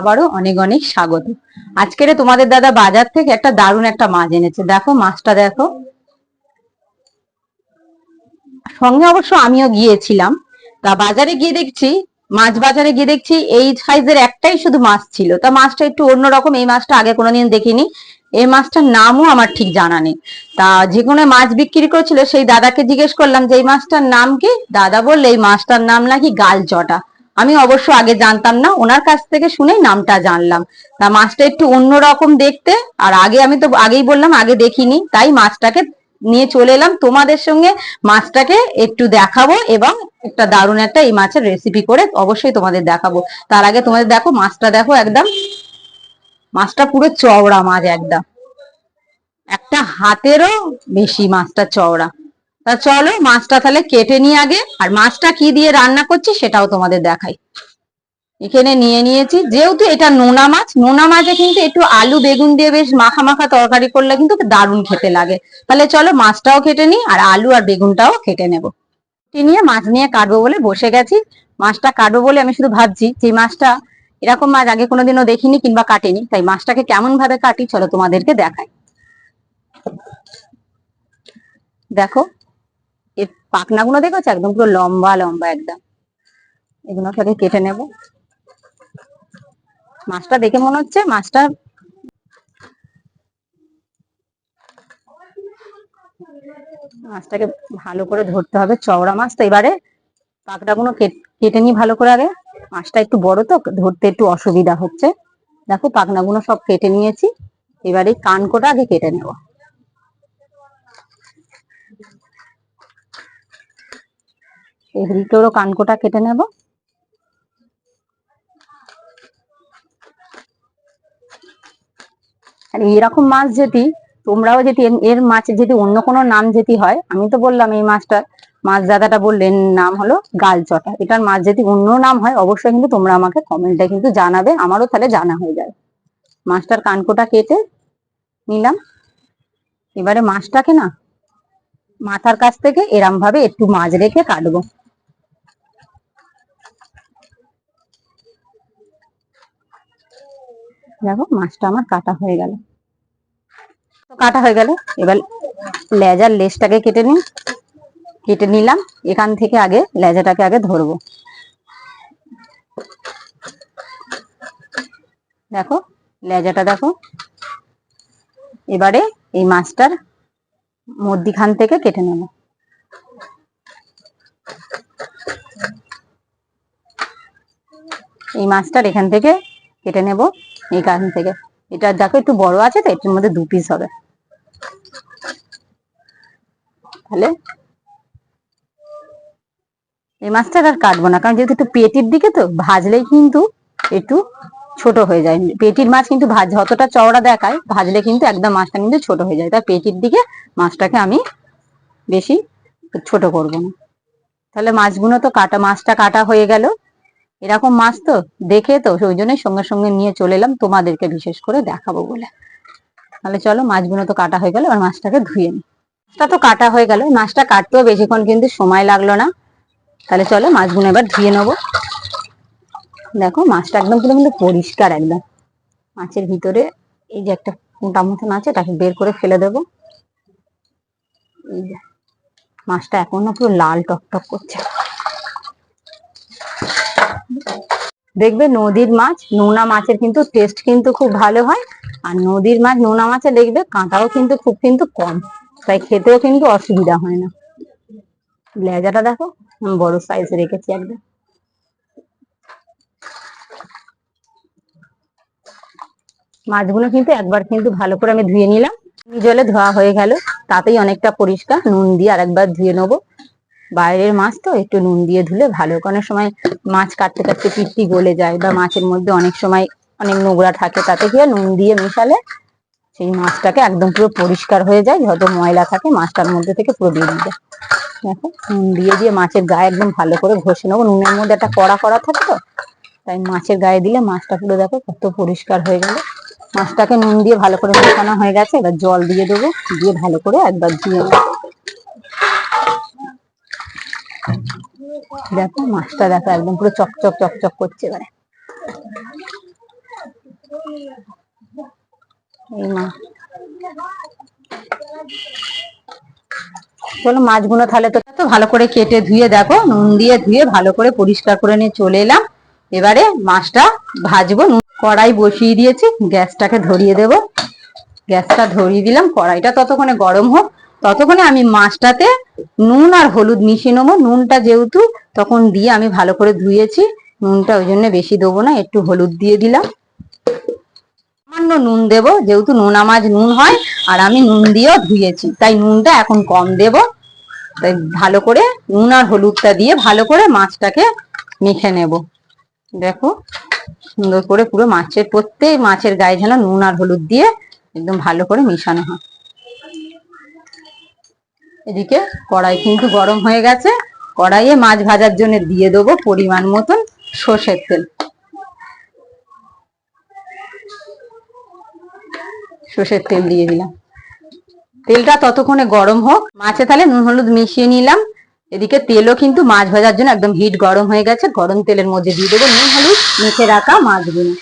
আবারও অনেক অনেক স্বাগত। আজকের তোমাদের দাদা বাজার থেকে একটা দারুণ একটা মাছ এনেছে। দেখো মাছটা দেখো, সঙ্গে অবশ্য আমিও গিয়েছিলাম। তা বাজারে গিয়ে দেখছি, মাছ বাজারে গিয়ে দেখছি এই সাইজের একটাই শুধু মাছ ছিল। তা মাছটা একটু অন্যরকম, এই মাছটা আগে কোনোদিন দেখিনি। এই মাছটার নামও আমার ঠিক জানা নেই। তা যে কোনো মাছ বিক্রি করছিল সেই দাদাকে জিজ্ঞেস করলাম যে এই মাছটার নাম কি। দাদা বললে এই মাছটার নাম নাকি গালচটা। আমি অবশ্য আগে জানতাম না, ওনার কাছ থেকে শুনেই নামটা জানলাম। তা মাছটা একটু অন্যরকম দেখতে, আর আগে আমি তো আগেই বললাম আগে দেখিনি, তাই মাছটাকে নিয়ে চলে এলাম তোমাদের সঙ্গে। মাছটাকে একটু দেখাবো এবং একটা দারুণ একটা এই মাছের রেসিপি করে অবশ্যই তোমাদের দেখাবো। তার আগে তোমাদের দেখো মাছটা, দেখো একদম মাছটা পুরো চওড়া মাছ, একদম একটা হাতেরও বেশি মাছটা চওড়া। তা চলো মাছটা তাহলে কেটে নিয়ে আগে, আর মাছটা কি দিয়ে রান্না করছি সেটাও তোমাদের দেখাই। এখানে নিয়ে নিয়েছি, যেহেতু এটা নোনা মাছ, নোনা মাছে কিন্তু একটু আলু বেগুন দিয়ে বেশ মাখা মাখা তরকারি করলে কিন্তু দারুণ খেতে লাগে। তাহলে চলো মাছটাও কেটে নিই আর আলু আর বেগুনটাও কেটে নেবো। নিয়ে মাছ নিয়ে কাটবো বলে বসে গেছি। মাছটা কাটবো বলে আমি শুধু ভাবছি যে মাছটা, এরকম মাছ আগে কোনোদিনও দেখিনি কিংবা কাটিনি, তাই মাছটাকে কেমন ভাবে কাটি চলো তোমাদেরকে দেখাই। দেখো এর পাখনাগুলো দেখেছো, একদম পুরো লম্বা লম্বা একদম। এগুলো সাথে কেটে নেব। মাছটা দেখে মনে হচ্ছে মাছটাকে ভালো করে ধরতে হবে, চওড়া মাছ তো। এবারে পাখনাগুলো কেটে নি ভালো করে আগে। মাছটা একটু বড় তো, ধরতে একটু অসুবিধা হচ্ছে। দেখো পাখনাগুলো সব কেটে নিয়েছি। এবারে কানকোটা আগে কেটে নেব। এই ভিতরও কানকোটা কেটে নেব। আর এরকম মাছ যেটি তোমরাও যেটি এর মাছের যদি অন্য কোনো নাম যেটি হয়, আমি তো বললাম এই মাছটার, মাছ দাদাটা বললেন নাম হলো গালচটা। এটার মাছ যদি অন্য নাম হয় অবশ্যই কিন্তু তোমরা আমাকে কমেন্টে কিন্তু জানাবে, আমারও তাহলে জানা হয়ে যাবে। মাছটার কানকোটা কেটে নিলাম। এবারে মাছটাকে না মাথার কাছ থেকে এরম ভাবে একটু মাছ রেখে কাটবো। দেখো মাছটা আমার কাটা হয়ে গেল। কাটা হয়ে গেল, এবার লেজার লেজটাকে কেটে নিলাম। এখান থেকে আগে লেজাটাকে আগে ধরবো। দেখো লেজাটা দেখো। এবারে এই মাছটার মধ্যিখান থেকে কেটে নেব। এই মাছটার এখান থেকে কেটে নেব, এইখান থেকে। এটা দেখো একটু বড় আছে তো, এটার মধ্যে 2 পিস হবে। তাহলে এই মাছটা আর কাটবো না, কারণ যেহেতু একটু পেটির দিকে তো, ভাজলেই কিন্তু একটু ছোট হয়ে যায়। পেটির মাছ কিন্তু যতটা চওড়া দেখায়, ভাজলে কিন্তু একদম মাছটা কিন্তু ছোট হয়ে যায়। তাই পেটির দিকে মাছটাকে আমি বেশি ছোট করব না। তাহলে মাছগুলো তো কাটা, মাছটা কাটা হয়ে গেল। এরকম মাছ তো দেখে তো ওই জন্যই সঙ্গে সঙ্গে নিয়ে চলে এলাম তোমাদেরকে বিশেষ করে দেখাবো বলে। তাহলে চলো মাছগুলো তো কাটা হয়ে গেল, আর মাছটাকে ধুয়ে নিই। মাছটা তো কাটা হয়ে গেল, মাছটা কাটতেও বেশিক্ষণ কিন্তু সময় লাগলো না। তাহলে চলো মাছগুলো এবার ধুয়ে নেবো। দেখো মাছটা একদম পুরো কিন্তু পরিষ্কার একদম। মাছের ভিতরে এই যে একটা মোটা মতন আছে, তাকে বের করে ফেলে দেবো। এই যে মাছটা এখনো পুরো লাল টকটক করছে। দেখবে নদীর মাছ, নোনা মাছের কিন্তু টেস্ট কিন্তু খুব ভালো হয়। আর নদীর মাছ নোনা মাছে দেখবে কাঁটাও কিন্তু খুব কিন্তু কম, তাই খেতেও কিন্তু অসুবিধা হয় না। লেজাটা দেখো বড় সাইজ রেখেছি একদম। মাছগুলো কিন্তু একবার কিন্তু ভালো করে আমি ধুয়ে নিলাম। জলে ধোয়া হয়ে গেল, তাতেই অনেকটা পরিষ্কার। নুন দিয়ে আরেকবার ধুয়ে নেবো। বাইরের মাছ তো একটু নুন দিয়ে ধুলে ভালো। অনেক সময় মাছ কাটতে কাটতে পিত্তি গলে যায়, বা মাছের মধ্যে অনেক সময় অনেক নোংরা থাকে, তাতে কি নুন দিয়ে মেশালে সেই মাছটাকে একদম পুরো পরিষ্কার হয়ে যায়। যত ময়লা থাকে মাছটার মধ্যে থেকে পুরো বেরিয়ে যায়। দেখো নুন দিয়ে দিয়ে মাছের গায়ে একদম ভালো করে ঘষে নেবো। নুনের মধ্যে একটা কড়া কড়া থাকে তো, তাই মাছের গায়ে দিলে মাছটা পুরো দেখো কত পরিষ্কার হয়ে গেল। মাছটাকে নুন দিয়ে ভালো করে মেশানো হয়ে গেছে, এবার জল দিয়ে দেবো, দিয়ে ভালো করে একবার ধুয়ে নেবো। দেখো মাছটা দেখো একদম পুরো চকচক চকচক করছে। এবারে এই মাছ, চলো মাছগুলো তাহলে তো ভালো করে কেটে ধুয়ে দেখো, নুন দিয়ে ধুয়ে ভালো করে পরিষ্কার করে নিয়ে চলে এলাম। এবারে মাছটা ভাজবো। কড়াই বসিয়ে দিয়েছি, গ্যাসটাকে ধরিয়ে দেব। গ্যাসটা ধরিয়ে দিলাম, কড়াইটা ততক্ষণে গরম হোক। ততক্ষণে আমি মাছটাতে নুন আর হলুদ মিশিয়ে নেবো। নুনটা যেহেতু তখন দিয়ে আমি ভালো করে ধুয়েছি, নুনটা ওই জন্য বেশি দেবো না, একটু হলুদ দিয়ে দিলাম। সামান্য নুন দেব, যেহেতু নোনা মাছ নুন হয়, আর আমি নুন দিয়েও ধুয়েছি, তাই নুনটা এখন কম দেব। তাই ভালো করে নুন আর হলুদটা দিয়ে ভালো করে মাছটাকে মেখে নেব। দেখো সুন্দর করে পুরো মাছের প্রত্যেক মাছের গায়ে যেন নুন আর হলুদ দিয়ে একদম ভালো করে মিশানো হয়। এদিকে কড়াই কিন্তু গরম হয়ে গেছে। কড়াইয়ে মাছ ভাজার জন্য দিয়ে দেবো পরিমাণ মতন সর্ষের তেল। সর্ষের তেল দিয়ে দিলাম। তেলটা ততক্ষণে গরম হোক। মাছে তাহলে নুন হলুদ মিশিয়ে নিলাম। এদিকে তেলও কিন্তু মাছ ভাজার জন্য একদম হিট গরম হয়ে গেছে। গরম তেলের মধ্যে দিয়ে দেবো নুন হলুদ মেখে রাখা মাছগুলো।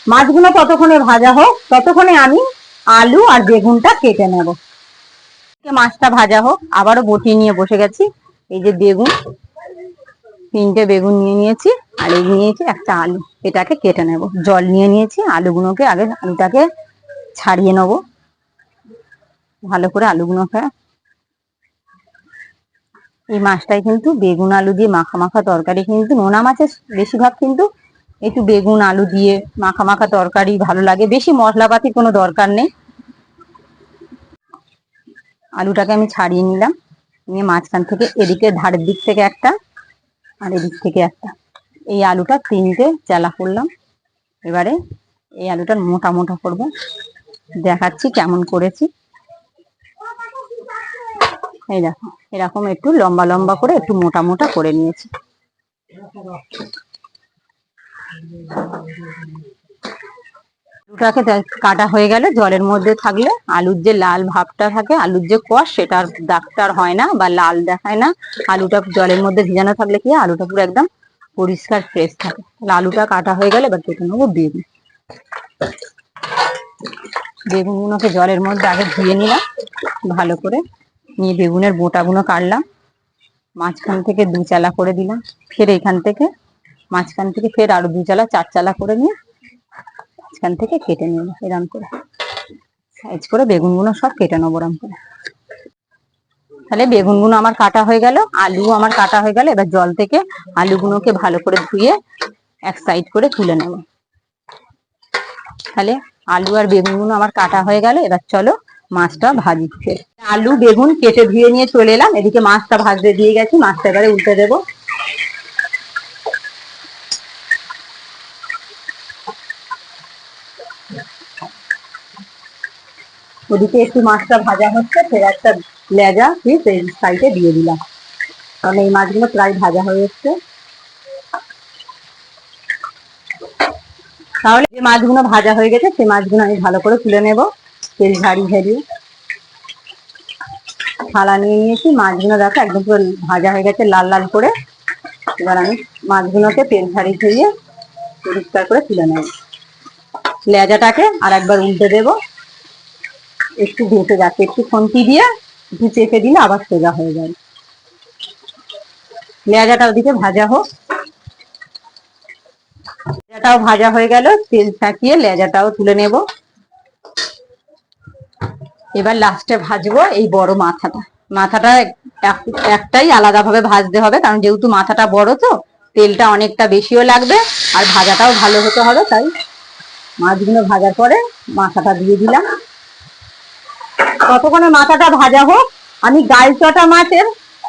মাছগুলো ততক্ষণে ভাজা হোক, ততক্ষণে আমি আলু আর বেগুনটা কেটে নেব। মাছটা ভাজা হোক, আবারও বটি নিয়ে বসে গেছি। এই যে বেগুন, 3টে বেগুন নিয়ে নিয়েছি, আর এই নিয়েছি একটা আলু। এটাকে কেটে নেব। জল নিয়ে নিয়েছি, আলুগুলোকে আগে আলুটাকে ছাড়িয়ে নেব ভালো করে আলুগুলোকে। এই মাছটাই কিন্তু বেগুন আলু দিয়ে মাখা মাখা তরকারি, কিন্তু নোনা মাছের বেশিরভাগ কিন্তু একটু বেগুন আলু দিয়ে মাখা মাখা তরকারি ভালো লাগে, বেশি মশলাপাতির কোনো দরকার নেই। আলুটাকে আমি ছাড়িয়ে নিলাম, নিয়ে মাঝখান থেকে এদিকে ধারের দিক থেকে একটা আর এদিক থেকে একটা, এই আলুটা 3টে চালা করলাম। এবারে এই আলুটার মোটা মোটা করবো, দেখাচ্ছি কেমন করেছি। এই দেখো এরকম একটু লম্বা লম্বা করে একটু মোটা মোটা করে নিয়েছি। আলুটাকে কাটা হয়ে গেলে জলের মধ্যে থাকলে আলুর যে লাল ভাবটা থাকে, আলুর যে কষ, সেটার দাগটার হয় না বা লাল দেখায় না। আলুটা জলের মধ্যে ভিজানো থাকলে কি আলুটা পুরো একদম পরিষ্কার ফ্রেশ থাকে। আলুটা কাটা হয়ে গেলে এবার কেটে নেবো বেগুন। বেগুনগুলোকে জলের মধ্যে আগে ধুয়ে নিলাম ভালো করে, নিয়ে বেগুনের বোঁটাগুলো কাটলাম, মাঝখান থেকে 2 চালা করে দিলাম। ফের এখান থেকে মাঝখান থেকে ফের আরো 2 চালা 4 চালা করে নিয়ে মাঝখান থেকে কেটে নেবো। এরকম করে সাইজ করে বেগুনগুলো সব কেটে নেবো এরকম করে। তাহলে বেগুনগুলো আমার কাটা হয়ে গেল, আলু আমার কাটা হয়ে গেল। এবার জল থেকে আলুগুলোকে ভালো করে ধুয়ে এক সাইড করে তুলে নেব। তাহলে আলু আর বেগুনগুলো আমার কাটা হয়ে গেল। এবার চলো মাছটা ভাজি। আলু বেগুন কেটে ধুয়ে নিয়ে চলে এলাম, এদিকে মাছটা ভাজতে দিয়ে গেছি। মাছটা এবারে উল্টে দেবো। ওদিকে একটু মাছটা ভাজা হচ্ছে, ফের একটা লেজা পিস এই সাইডে দিয়ে দিলাম, কারণ এই মাছগুলো প্রায় ভাজা হয়ে এসছে। তাহলে যে মাছগুলো ভাজা হয়ে গেছে সেই মাছগুলো আমি ভালো করে তুলে নেব। তেল ঝাড়িয়ে ঝাড়িয়ে থালা নিয়ে নিয়েছি। মাছগুলো দেখো একদম পুরো ভাজা হয়ে গেছে লাল লাল করে। এবার আমি মাছগুলোকে তেল ঝাড়িয়ে ঝরিয়ে পরিষ্কার করে তুলে নেব। লেজাটাকে আর একবার উল্টে দেব, একটু ভেসে যাচ্ছে, একটু খুন্তি দিয়ে একটু চেপে দিলে আবার সোজা হয়ে যাবে। লেজাটা ওদিকে ভাজা হোক। লেজাটাও ভাজা হয়ে গেল, তেল ছাকিয়ে লেজাটাও তুলে নেব। এবার লাস্টে ভাজবো এই বড় মাথাটা। মাথাটা একটাই আলাদাভাবে ভাজতে হবে, কারণ যেহেতু মাথাটা বড় তো তেলটা অনেকটা বেশিও লাগবে আর ভাজাটাও ভালো হতে হবে। তাই মাছগুলো ভাজার পরে মাথাটা দিয়ে দিলাম। ততক্ষণে মাথাটা ভাজা হোক। আমি গাইচটা মাছের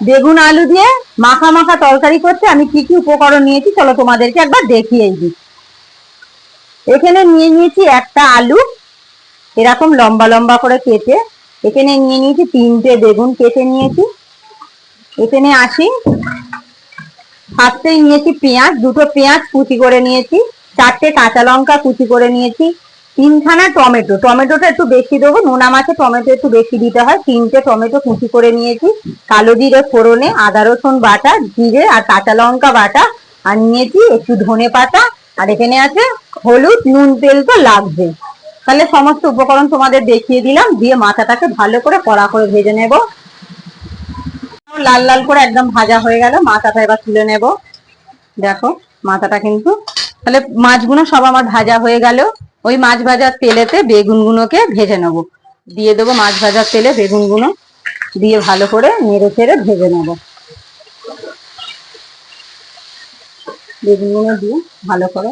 বেগুন আলু দিয়ে মাখা মাখা তরকারি করতে আমি কি কি উপকরণ নিয়েছি চলো তোমাদেরকে একবার দেখিয়ে দিই। এখানে নিয়ে নিয়েছি একটা আলু এরকম লম্বা লম্বা করে কেটে। এখানে নিয়ে নিয়েছি 3টে বেগুন কেটে নিয়েছি। এখানে আসি ফার্স্টেই নিয়েছি পেঁয়াজ, 2টো পেঁয়াজ কুচি করে নিয়েছি। 4টে কাঁচা লঙ্কা কুচি করে নিয়েছি। 3খানা টমেটো, টমেটোটা একটু বেশি দেবো, নোনা মাছে টমেটো একটু বেশি দিতে হয়। 3টে টমেটো কুচি করে নিয়েছি। কালো জিরে ফোড়নে, আদা রসুন বাটা, জিরে আর কাঁচা লঙ্কা বাটা, আর নিয়েছি একটু ধনে পাতা আর এখানে আছে হলুদ, নুন, তেল তো লাগবে। তাহলে সমস্ত উপকরণ তোমাদের দেখিয়ে দিলাম, দিয়ে মাথাটাকে ভালো করে কড়া করে ভেজে নেব। লাল লাল করে একদম ভাজা হয়ে গেল, মাথাটা এবার তুলে নেব। দেখো মাথাটা কিন্তু, তাহলে মাছগুলো সব আমার ভাজা হয়ে গেল। ওই মাছ ভাজার তেলেতে বেগুনগুলোকে ভেজে নেব, দিয়ে দেবো মাছ ভাজার তেলে বেগুনগুলো দিয়ে ভালো করে নেড়ে চেড়ে ভেজে নেব। বেগুনগুলো দিয়ে ভালো করে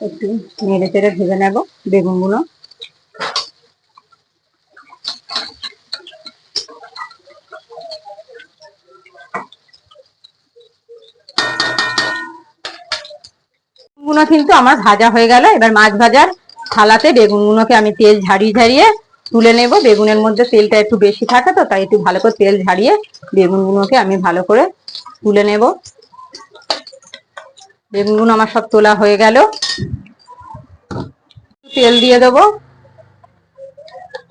একটু নেড়ে চেড়ে ভেজে নেব বেগুনগুলো। বেগুনগুলো কিন্তু আমার ভাজা হয়ে গেল। এবার মাছ ভাজার থালাতে বেগুনগুলোকে আমি তেল ঝাড়িয়ে ঝাড়িয়ে তুলে নেব। বেগুনের মধ্যে তেলটা একটু বেশি থাকে তো, তাই একটু ভালো করে তেল ঝাড়িয়ে বেগুনগুলোকে আমি ভালো করে তুলে নেব। বেগুনগুলো আমার সব তোলা হয়ে গেল। তেল দিয়ে দেবো,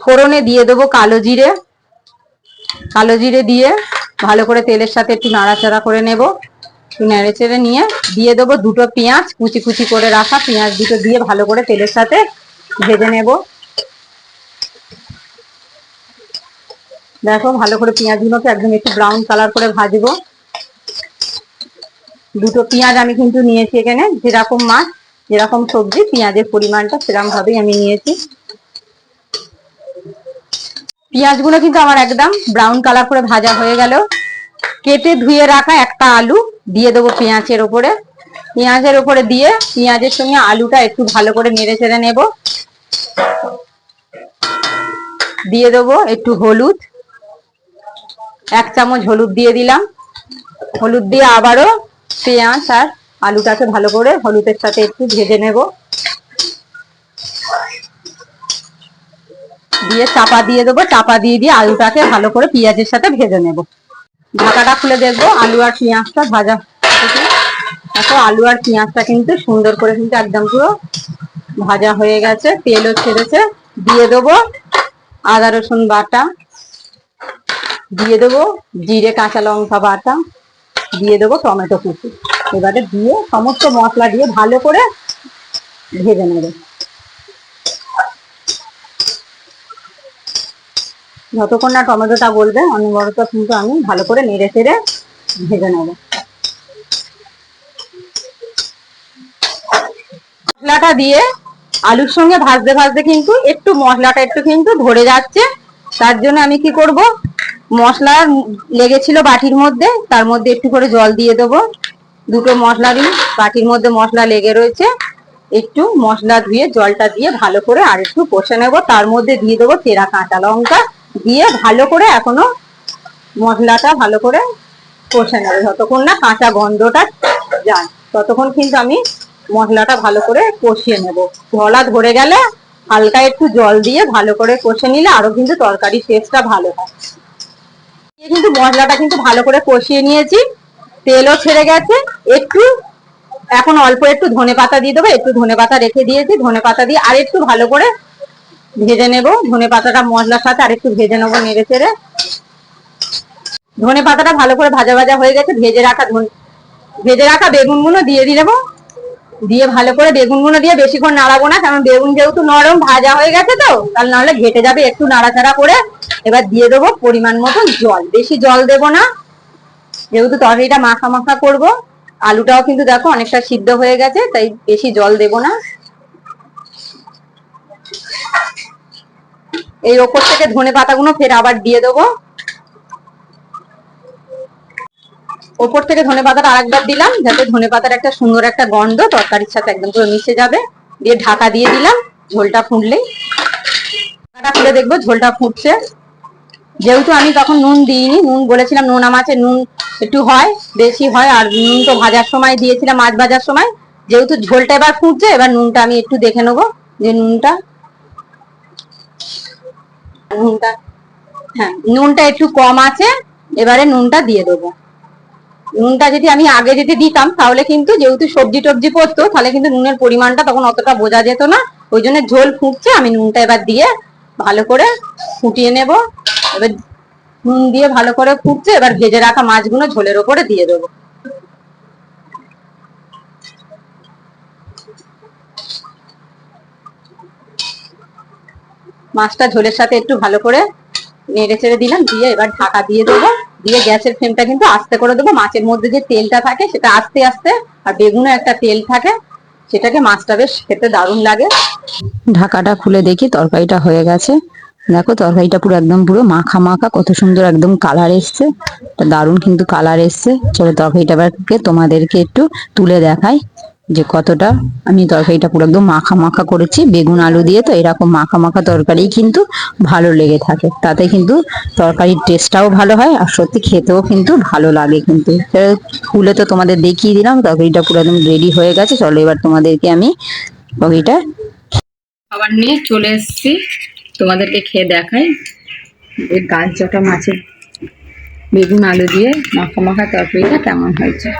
ফোড়নে দিয়ে দেবো কালো জিরে। কালো জিরে দিয়ে ভালো করে তেলের সাথে একটু নাড়াচাড়া করে নেব। নেড়ে চেড়ে নিয়ে দিয়ে দেবো দুটো পেঁয়াজ, কুচি কুচি করে রাখা পেঁয়াজ দুটো দিয়ে ভালো করে তেলের সাথে ভেজে নেব। দেখো ভালো করে পেঁয়াজগুলোকে একদম একটু ব্রাউন কালার করে ভাজবো। দুটো পেঁয়াজ আমি কিন্তু নিয়েছি এখানে, যেরকম মাছ যেরকম সবজি পেঁয়াজের পরিমাণটা সেরকম ভাবেই আমি নিয়েছি। পেঁয়াজগুলো কিন্তু আমার একদম ব্রাউন কালার করে ভাজা হয়ে গেল। কেটে ধুয়ে রাখা একটা আলু দিয়ে দেবো পেঁয়াজের ওপরে। পেঁয়াজের ওপরে দিয়ে পেঁয়াজের সঙ্গে আলুটা একটু ভালো করে নেড়ে চেড়ে নেব। দিয়ে দেবো একটু হলুদ, 1 চামচ হলুদ দিয়ে দিলাম। হলুদ দিয়ে আবারও পেঁয়াজ আর আলুটাকে ভালো করে হলুদের সাথে একটু ভেজে নেব। দিয়ে চাপা দিয়ে দেবো, চাপা দিয়ে দিয়ে আলুটাকে ভালো করে পেঁয়াজের সাথে ভেজে নেব। ঢাকাটা খুলে দেখবো আলু আর পেঁয়াজটা ভাজা। দেখো আলু আর পেঁয়াজটা কিন্তু সুন্দর করে কিন্তু একদম পুরো ভাজা হয়ে গেছে, তেলও ছেড়েছে। দিয়ে দেবো আদা রসুন বাটা, দিয়ে দেবো জিরে কাঁচা লঙ্কা বাটা, দিয়ে দেবো টমেটো কুচি। এবারে দিয়ে সমস্ত মশলা দিয়ে ভালো করে ভেজে নেব। যতক্ষণ না টমেটোটা গলবে অনবরত কিন্তু আমি ভালো করে নেড়ে চেড়ে ভেজে নেব। মশলাটা দিয়ে আলুর সঙ্গে ভাজতে ভাজতে কিন্তু একটু মশলাটা একটু কিন্তু ধরে যাচ্ছে। তার জন্য আমি কি করব, মশলা লেগেছিল বাটির মধ্যে, তার মধ্যে একটু করে জল দিয়ে দেবো। দুটো মশলারই বাটির মধ্যে মশলা লেগে রয়েছে, একটু মশলা ধুয়ে জলটা দিয়ে ভালো করে আর একটু কষে নেব। তার মধ্যে দিয়ে দেবো চেরা কাঁচা লঙ্কা, দিয়ে ভালো করে এখনো মশলাটা ভালো করে কষে নেব। যতক্ষণ না কাঁচা গন্ধটা যায় ততক্ষণ কিন্তু আমি মশলাটা ভালো করে কষিয়ে নেব। গলা ধরে গেলে হালকা একটু জল দিয়ে ভালো করে কষে নিলে আরো কিন্তু তরকারির টেস্টটা ভালো হয়। কিন্তু মশলাটা কিন্তু ভালো করে কষিয়ে নিয়েছি, তেলও ছেড়ে গেছে। একটু এখন অল্প একটু ধনেপাতা দিয়ে দেবো, একটু ধনেপাতা রেখে দিয়েছি, ধনেপাতা দিয়ে আর একটু ভালো করে ভেজে নেব। ধনেপাতাটা মশলার সাথে আর একটু ভেজে নেবো নেড়ে চেড়ে। ধনেপাতাটা ভালো করে ভাজা ভাজা হয়ে গেছে, ভেজে রাখা বেগুনগুলো দিয়ে দেবো। দিয়ে ভালো করে বেগুনগুলো দিয়ে বেশিক্ষণ নাড়াবো না, কারণ বেগুন যেহেতু নরম ভাজা হয়ে গেছে তো, তাহলে নাহলে ঘেটে যাবে। একটু নাড়াচাড়া করে এবার দিয়ে দেবো পরিমাণ মতন জল, বেশি জল দেবো না যেহেতু তরকারিটা মাখা মাখা করবো। আলুটাও কিন্তু দেখো অনেকটা সিদ্ধ হয়ে গেছে, তাই বেশি জল দেবো না। এই ওপর থেকে ধনে পাতাগুলো ফের আবার দিয়ে দেবো। ওপর থেকে ধনে পাতাটা আরেকবার দিলাম, যাতে ধনে পাতার একটা সুন্দর একটা গন্ধ তরকারির সাথে একদম পুরো মিশে যাবে। দিয়ে ঢাকা দিয়ে দিলাম, ঝোলটা ফুটলেই ঢাকাটা খুলে দেখবো ঝোলটা ফুটছে। যেহেতু আমি তখন নুন দিইনি, নুন বলেছিলাম নোনা মাছের নুন একটু হয় বেশি হয়, আর নুন তো ভাজার সময় দিয়েছিলাম মাছ ভাজার সময়। যেহেতু ঝোলটা এবার ফুটছে, এবার নুনটা আমি একটু দেখে নেবো যে নুনটা হ্যাঁ নুনটা একটু কম আছে। এবারে নুনটা দিয়ে দেবো। নুনটা যদি আমি আগে যদি দিতাম তাহলে কিন্তু যেহেতু সবজি টবজি পড়তো, তাহলে কিন্তু নুনের পরিমাণটা তখন অতটা বোঝা যেত না। ওই জন্য ঝোল ফুটছে, আমি নুনটা এবার দিয়ে ভালো করে ফুটিয়ে নেব। এবার নুন দিয়ে ভালো করে ফুটছে, এবার ভেজে রাখা মাছগুলো ঝোলের ওপরে দিয়ে দেবো। মাছটা ঝোলের সাথে একটু ভালো করে নেড়ে চেড়ে দিলাম, দিয়ে এবার ঢাকা দিয়ে দেবো। দিয়ে গ্যাসের ফ্লেমটা কিন্তু আস্তে করে দেবো। মাছের মধ্যে যে তেলটা থাকে সেটা আস্তে আস্তে, আর বেগুনে একটা তেল থাকে, সেটাকে মাছটা বেশ খেতে দারুণ লাগে। ঢাকাটা খুলে দেখি তরকারিটা হয়ে গেছে। দেখো তরকারিটা পুরো একদম পুরো মাখা মাখা, কত সুন্দর একদম কালার এসছে, দারুণ কিন্তু কালার এসছে। চলো তরকারিটা এবার তোমাদেরকে একটু তুলে দেখাই যে কতটা আমি তরকারিটা পুরো একদম মাখা মাখা করেছি। বেগুন আলু দিয়ে তো এরকম মাখা মাখা তরকারি কিন্তু ভালো লেগে থাকে, তাতে কিন্তু তরকারির টেস্টটাও ভালো হয়, আর সত্যি খেতেও কিন্তু ভালো লাগে। কিন্তু খুলে তো তোমাদের দেখিয়ে দিলাম, তরকারিটা পুরো একদম রেডি হয়ে গেছে। চলো এবার তোমাদেরকে আমি তরকারিটা খাবার নিয়ে চলে এসেছি, তোমাদেরকে খেয়ে দেখাই এই গালচটা মাছের বেগুন আলু দিয়ে মাখা মাখা তরকারিটা কেমন হয়েছে।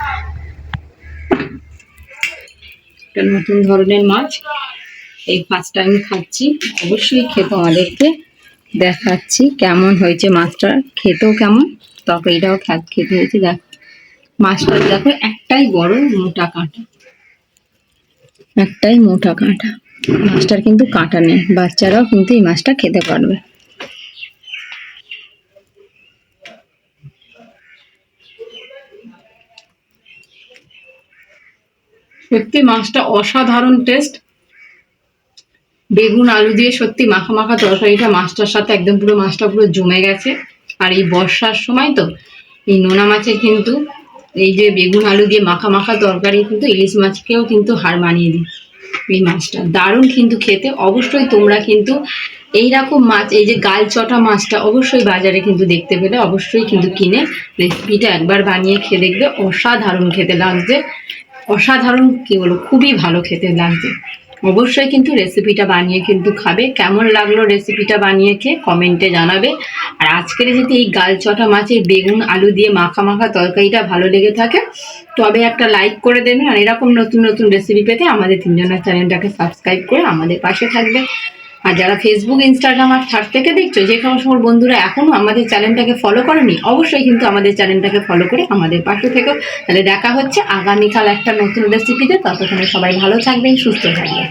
একটা নতুন ধরনের মাছ, এই ফার্স্ট টাইম খাচ্ছি, অবশ্যই খেয়ে তোমাদেরকে দেখাচ্ছি কেমন হয়েছে। মাছটা খেতেও কেমন, তরকারিটাও খেতে হয়েছে। দেখো মাছটা, দেখো একটাই বড় মোটা কাঁটা, একটাই মোটা কাঁটা, মাছটার কিন্তু কাঁটা নেই। বাচ্চারাও কিন্তু এই মাছটা খেতে পারবে। সত্যি মাছটা অসাধারণ টেস্ট, বেগুন আলু দিয়ে সত্যি মাখা মাখা তরকারিটা মাছটার সাথে একদম পুরো মাছটা পুরো জমে গেছে। আর এই বর্ষার সময় তো এই নোনা মাছের কিন্তু এই যে বেগুন আলু দিয়ে মাখা মাখা তরকারি কিন্তু ইলিশ মাছকেও কিন্তু হার মানিয়ে দিই। এই মাছটা দারুণ কিন্তু খেতে। অবশ্যই তোমরা কিন্তু এইরকম মাছ, এই যে গালচটা মাছটা অবশ্যই বাজারে কিন্তু দেখতে পেলে অবশ্যই কিন্তু কিনে রেসিপিটা একবার বানিয়ে খেয়ে দেখবে, অসাধারণ খেতে লাগছে। অসাধারণ কি বলবো, খুবই ভালো খেতে লাগছে। অবশ্যই কিন্তু রেসিপিটা বানিয়ে কিন্তু খাবে। কেমন লাগলো রেসিপিটা বানিয়ে খেয়ে কমেন্টে জানাবে। আর আজকের যদি এই গালচটা মাছের বেগুন আলু দিয়ে মাখা মাখা তরকারিটা ভালো লেগে থাকে তবে একটা লাইক করে দেবেন। আর এরকম নতুন নতুন রেসিপি পেতে আমাদের তিনজনের চ্যানেলটাকে সাবস্ক্রাইব করে আমাদের পাশে থাকবে। আর যারা ফেসবুক ইনস্টাগ্রাম আর থার্ড থেকে দেখছো, যে সমস্ত বন্ধুরা এখনো আমাদের চ্যানেলটাকে ফলো করেনি অবশ্যই কিন্তু আমাদের চ্যানেলটাকে ফলো করে আমাদের পাশে থেকো। তাহলে দেখা হচ্ছে আগামীকাল একটা নতুন রেসিপিতে। ততক্ষণে সবাই ভালো থাকবেন, সুস্থ থাকবেন।